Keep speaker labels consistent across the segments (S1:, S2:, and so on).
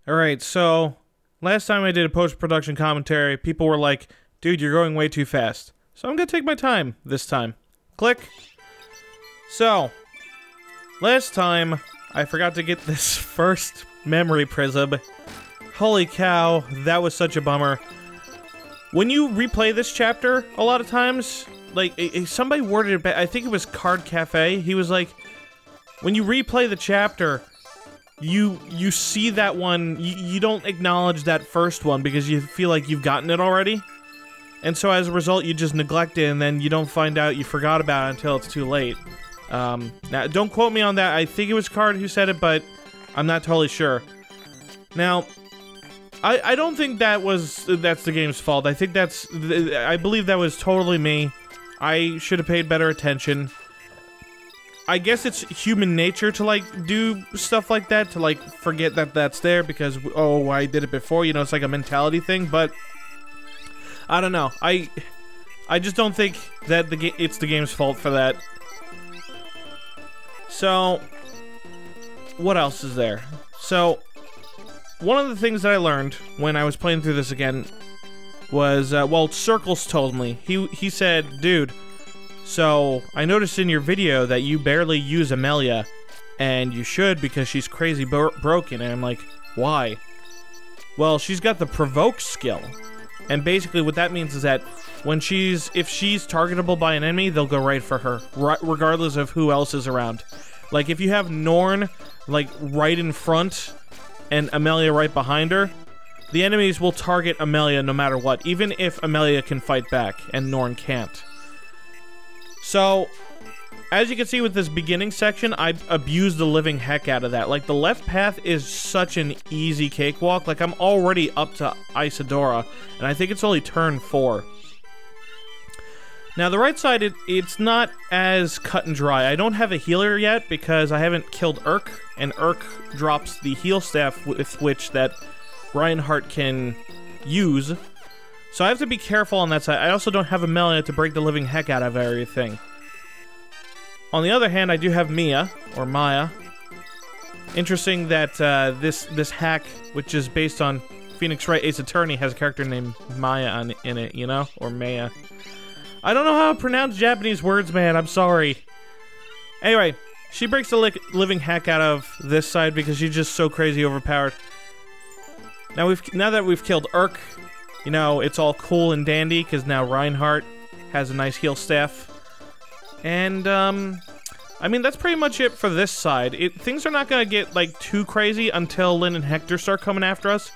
S1: Alright, so last time I did a post-production commentary, people were like, dude, you're going way too fast. So I'm gonna take my time this time. Click. So, last time, I forgot to get this first memory prism. Holy cow, that was such a bummer. When you replay this chapter, a lot of times, like, somebody worded it back, I think it was Card Cafe, he was like, when you replay the chapter, you see that one, you don't acknowledge that first one because you feel like you've gotten it already. And so as a result, you just neglect it and then you don't find out you forgot about it until it's too late. Now, don't quote me on that. I think it was Card who said it, but I'm not totally sure. Now, I don't think that's the game's fault. I think I believe that was totally me. I should have paid better attention. I guess it's human nature to, like, do stuff like that, to, like, forget that that's there because, oh, I did it before, you know, it's like a mentality thing, but I don't know. I just don't think that it's the game's fault for that. So, what else is there? So, one of the things that I learned when I was playing through this again was, well, Circles told me. He said, dude, so I noticed in your video that you barely use Amelia, and you should because she's crazy broken. And I'm like, why? Well, she's got the provoke skill. And basically what that means is that when if she's targetable by an enemy, they'll go right for her, regardless of who else is around. Like, if you have Norn, like, right in front, and Amelia right behind her, the enemies will target Amelia no matter what, even if Amelia can fight back, and Norn can't. So, as you can see with this beginning section, I abused the living heck out of that. Like, the left path is such an easy cakewalk. Like, I'm already up to Isadora, and I think it's only turn 4. Now, the right side, it's not as cut and dry. I don't have a healer yet because I haven't killed Urk, and Urk drops the heal staff with which that Reinhardt can use. So I have to be careful on that side. I also don't have Amelia to break the living heck out of everything. On the other hand, I do have Mia, or Maya. Interesting that this hack, which is based on Phoenix Wright Ace Attorney, has a character named Maya in it, you know? Or Maya. I don't know how to pronounce Japanese words, man. I'm sorry. Anyway, she breaks the living heck out of this side because she's just so crazy overpowered. Now that we've killed Urk, you know, it's all cool and dandy because now Reinhardt has a nice heal staff. And, I mean, that's pretty much it for this side. Things are not going to get, like, too crazy until Lynn and Hector start coming after us.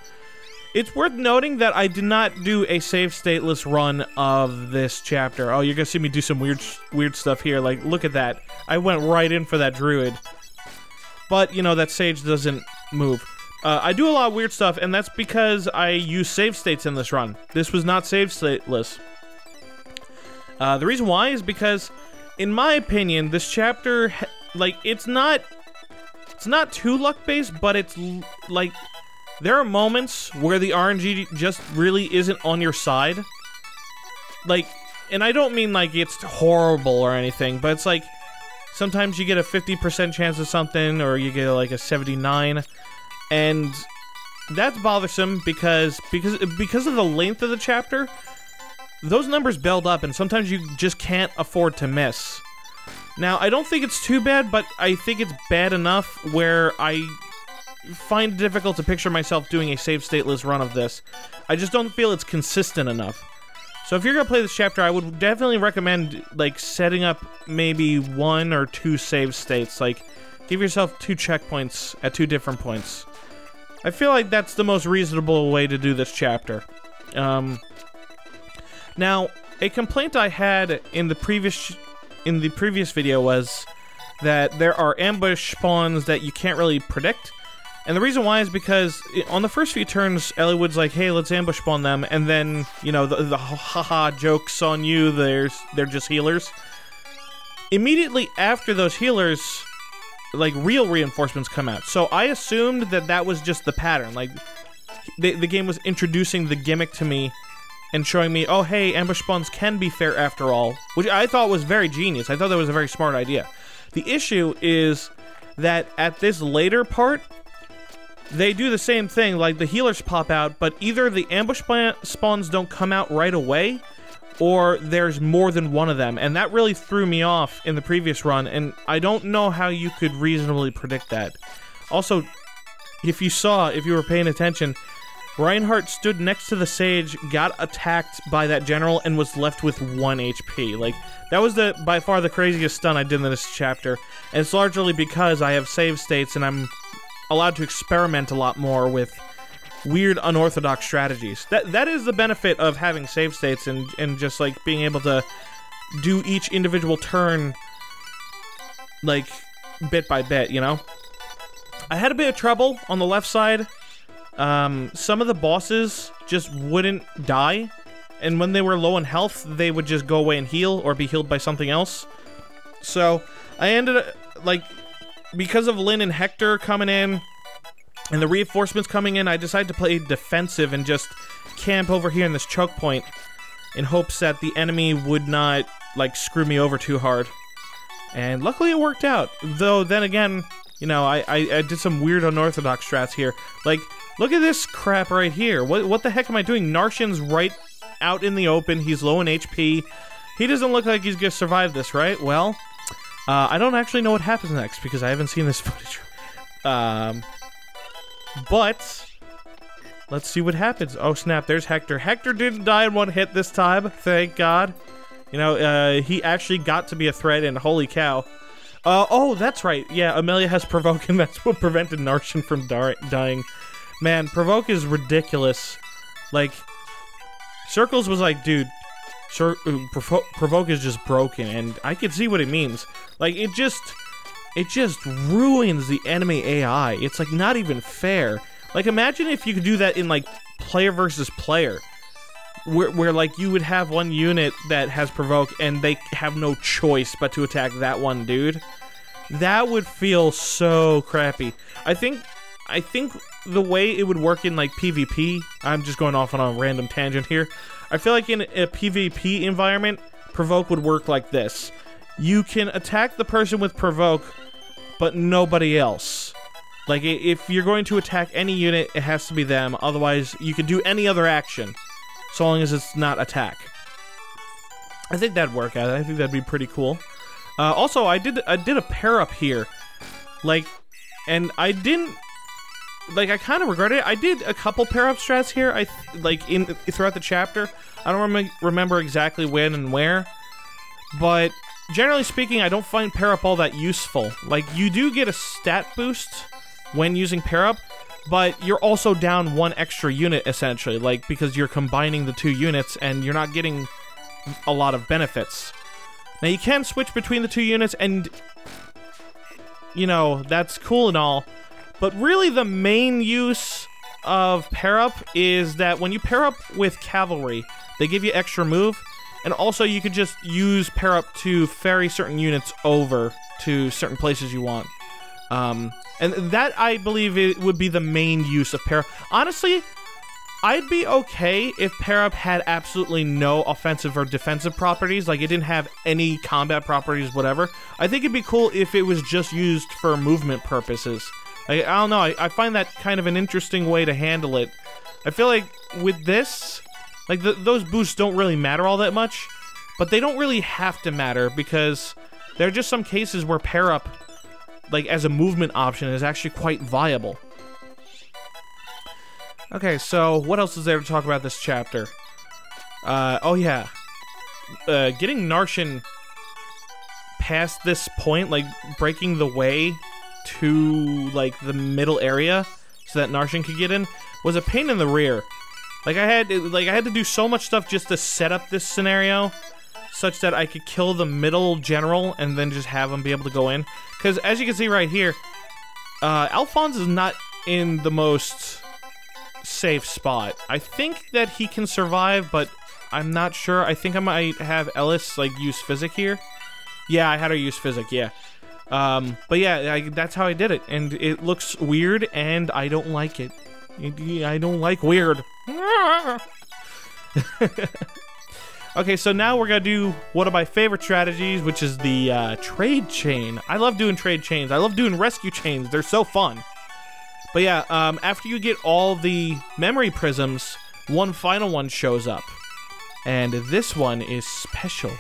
S1: It's worth noting that I did not do a save stateless run of this chapter. Oh, you're going to see me do some weird stuff here. Like, look at that. I went right in for that druid. But, you know, that sage doesn't move. I do a lot of weird stuff, and that's because I use save states in this run. This was not save stateless. The reason why is because, in my opinion, this chapter, like, it's not too luck-based, but it's, like, there are moments where the RNG just really isn't on your side. Like, and I don't mean, like, it's horrible or anything, but it's like, sometimes you get a 50% chance of something, or you get, like, a 79%. And that's bothersome because of the length of the chapter, those numbers build up and sometimes you just can't afford to miss. Now, I don't think it's too bad, but I think it's bad enough where I find it difficult to picture myself doing a save stateless run of this. I just don't feel it's consistent enough. So if you're gonna play this chapter, I would definitely recommend, like, setting up maybe 1 or 2 save states. Like, give yourself 2 checkpoints at 2 different points. I feel like that's the most reasonable way to do this chapter. Now, a complaint I had in the previous video was that there are ambush spawns that you can't really predict. And the reason why is because on the first few turns, Eliwood's like, hey, let's ambush spawn them, and then, you know, the haha jokes on you, they're just healers. Immediately after those healers, like, real reinforcements come out. So I assumed that was just the pattern. Like, the game was introducing the gimmick to me and showing me, oh, hey, ambush spawns can be fair after all, which I thought was very genius. I thought that was a very smart idea. The issue is that at this later part, they do the same thing, like the healers pop out, but either the ambush spawns don't come out right away, or there's more than one of them, and that really threw me off in the previous run, and I don't know how you could reasonably predict that. Also, if you were paying attention, Reinhardt stood next to the Sage, got attacked by that general, and was left with 1 HP. Like, that was by far the craziest stun I did in this chapter, and it's largely because I have save states and I'm allowed to experiment a lot more with weird, unorthodox strategies. That is the benefit of having save states and just, like, being able to do each individual turn, like, bit by bit, you know? I had a bit of trouble on the left side. Some of the bosses just wouldn't die, and when they were low in health, they would just go away and heal, or be healed by something else. So, I ended up, like, because of Lynn and Hector coming in, and the reinforcements coming in, I decided to play defensive and just camp over here in this choke point in hopes that the enemy would not, like, screw me over too hard. And luckily it worked out. Though, then again, you know, I did some weird unorthodox strats here. Like, look at this crap right here. What the heck am I doing? Narshin's right out in the open. He's low in HP. He doesn't look like he's gonna survive this, right? Well, I don't actually know what happens next because I haven't seen this footage. But let's see what happens. Oh snap, there's Hector. Hector didn't die in one hit this time, thank God. You know, he actually got to be a threat, and holy cow. Oh, that's right. Yeah, Amelia has Provoke, and that's what prevented Narshin from dying. Man, Provoke is ridiculous. Like, Circles was like, dude, Provoke is just broken, and I can see what it means. Like, it just ruins the enemy AI. It's, like, not even fair. Like, imagine if you could do that in, like, player versus player. Where, like, you would have one unit that has Provoke, and they have no choice but to attack that one dude. That would feel so crappy. I think the way it would work in, like, PvP, I'm just going off on a random tangent here. I feel like in a PvP environment, Provoke would work like this. You can attack the person with Provoke, but nobody else. Like, if you're going to attack any unit, it has to be them. Otherwise, you can do any other action, so long as it's not attack. I think that'd work out. I think that'd be pretty cool. Also, I did a pair up here, like, and I didn't, like, I kind of regret it. I did a couple pair up strats here. Throughout the chapter. I don't remember exactly when and where, but generally speaking, I don't find pair up all that useful. Like, you do get a stat boost when using pair up, but you're also down one extra unit essentially, like, because you're combining the two units and you're not getting a lot of benefits. Now, you can switch between the two units, and, you know, that's cool and all, but really the main use of pair up is that when you pair up with cavalry, they give you extra move, and also you could just use pair up to ferry certain units over to certain places you want. And that, I believe, it would be the main use of pair up. Honestly, I'd be okay if pair up had absolutely no offensive or defensive properties, like it didn't have any combat properties, whatever. I think it'd be cool if it was just used for movement purposes. Like, I don't know, I find that kind of an interesting way to handle it. I feel like with this, like, those boosts don't really matter all that much, but they don't really have to matter because there are just some cases where pair up, like, as a movement option is actually quite viable. Okay, so what else is there to talk about this chapter? Oh yeah. Getting Narshin past this point, like, breaking the way to, like, the middle area so that Narshin could get in, was a pain in the rear. Like, I had to do so much stuff just to set up this scenario such that I could kill the middle general and then just have him be able to go in. Because, as you can see right here, Alphonse is not in the most safe spot. I think that he can survive, but I'm not sure. I think I might have Ellis, like, use Physic here. Yeah, I had her use Physic, yeah. But yeah, that's how I did it, and it looks weird, and I don't like it. I don't like weird. Okay, so now we're gonna do one of my favorite strategies, which is the trade chain. I love doing trade chains. I love doing rescue chains. They're so fun. But yeah, after you get all the memory prisms, one final one shows up. And this one is special.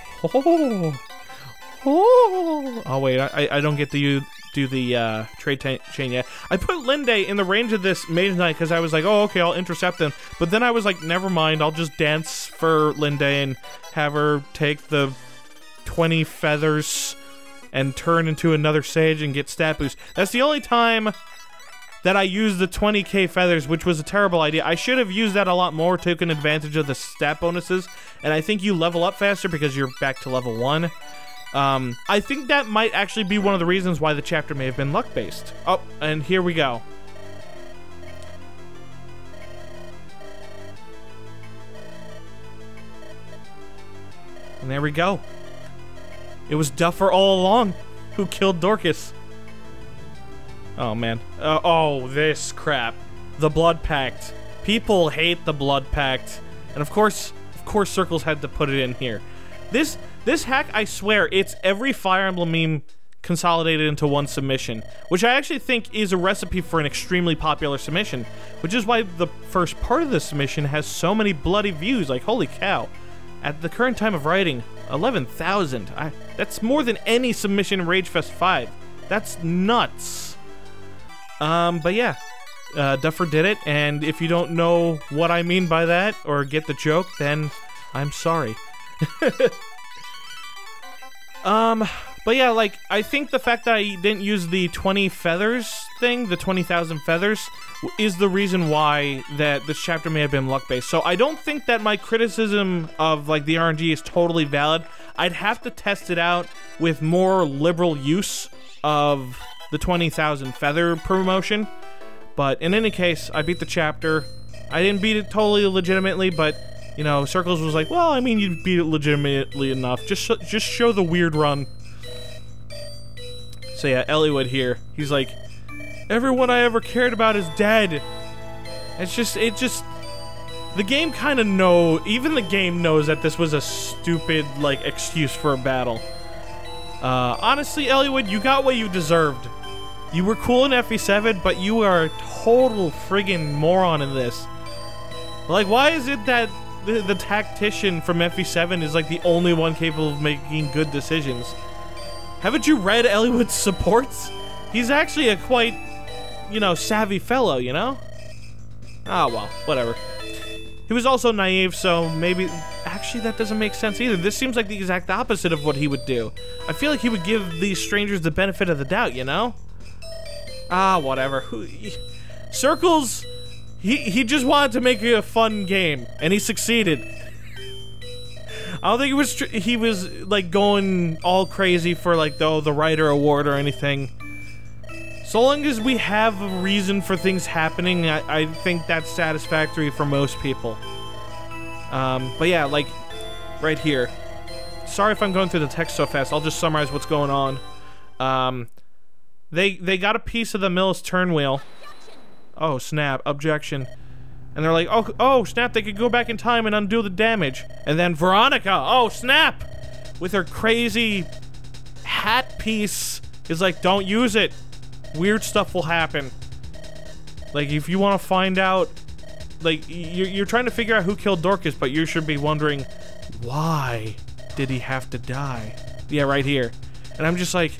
S1: Oh wait, I don't get to do the trade chain yet. I put Linde in the range of this Mage Knight because I was like, oh, okay, I'll intercept them. But then I was like, never mind, I'll just dance for Linde and have her take the 20 feathers and turn into another Sage and get stat boost. That's the only time that I used the 20k feathers, which was a terrible idea. I should have used that a lot more, taken advantage of the stat bonuses, and I think you level up faster because you're back to level 1. I think that might actually be one of the reasons why the chapter may have been luck-based. Oh, and here we go. And there we go. It was Duffer all along who killed Dorcas. Oh, man. Oh, this crap. The Blood Pact. People hate the Blood Pact. And of course Circles had to put it in here. This hack, I swear, it's every Fire Emblem meme consolidated into one submission, which I actually think is a recipe for an extremely popular submission, which is why the first part of the submission has so many bloody views. Like, holy cow. At the current time of writing, 11,000. That's more than any submission in Ragefest 5. That's nuts. But yeah, Duffer did it, and if you don't know what I mean by that, or get the joke, then I'm sorry. But yeah, like, I think the fact that I didn't use the 20 feathers thing, the 20,000 feathers, is the reason why that this chapter may have been luck-based. So I don't think that my criticism of, like, the RNG is totally valid. I'd have to test it out with more liberal use of the 20,000 feather promotion. But in any case, I beat the chapter. I didn't beat it totally legitimately, but, you know, Circles was like, well, I mean, you beat it legitimately enough. Just show the weird run. So yeah, Eliwood here. He's like, everyone I ever cared about is dead. The game kind of even the game knows that this was a stupid, like, excuse for a battle. Honestly, Eliwood, you got what you deserved. You were cool in FE7, but you are a total friggin' moron in this. Like, why is it that the tactician from FE7 is, like, the only one capable of making good decisions? Haven't you read Eliwood's supports? He's actually a quite, you know, savvy fellow, you know? Ah, well, whatever. He was also naive, so maybe... Actually, that doesn't make sense either. This seems like the exact opposite of what he would do. I feel like he would give these strangers the benefit of the doubt, you know? Ah, whatever. Circles... He just wanted to make it a fun game, and he succeeded. I don't think he was like going all crazy for like the writer award or anything. So long as we have a reason for things happening, I think that's satisfactory for most people. But yeah, like right here. Sorry if I'm going through the text so fast. I'll just summarize what's going on. They got a piece of the Mill's turn wheel. Oh snap! Objection. And they're like, oh snap, they could go back in time and undo the damage. And then Veronica, oh snap, with her crazy hat piece is like, don't use it. Weird stuff will happen. Like, if you want to find out, like, you're trying to figure out who killed Dorcas, but you should be wondering, why did he have to die? Yeah, right here. And I'm just like,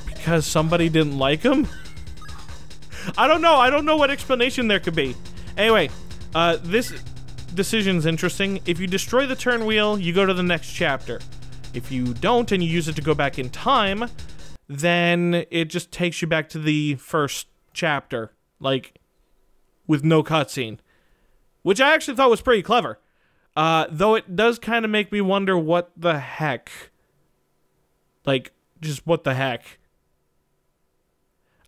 S1: because somebody didn't like him? I don't know what explanation there could be. Anyway, this decision's interesting. If you destroy the turn wheel, you go to the next chapter. If you don't and you use it to go back in time, then it just takes you back to the first chapter, like, with no cutscene. Which I actually thought was pretty clever. Though it does kind of make me wonder what the heck. Like, just what the heck.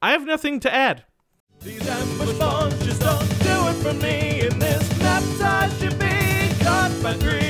S1: I have nothing to add.
S2: These ambush bombs just don't do it for me. In this map I should be caught by 3.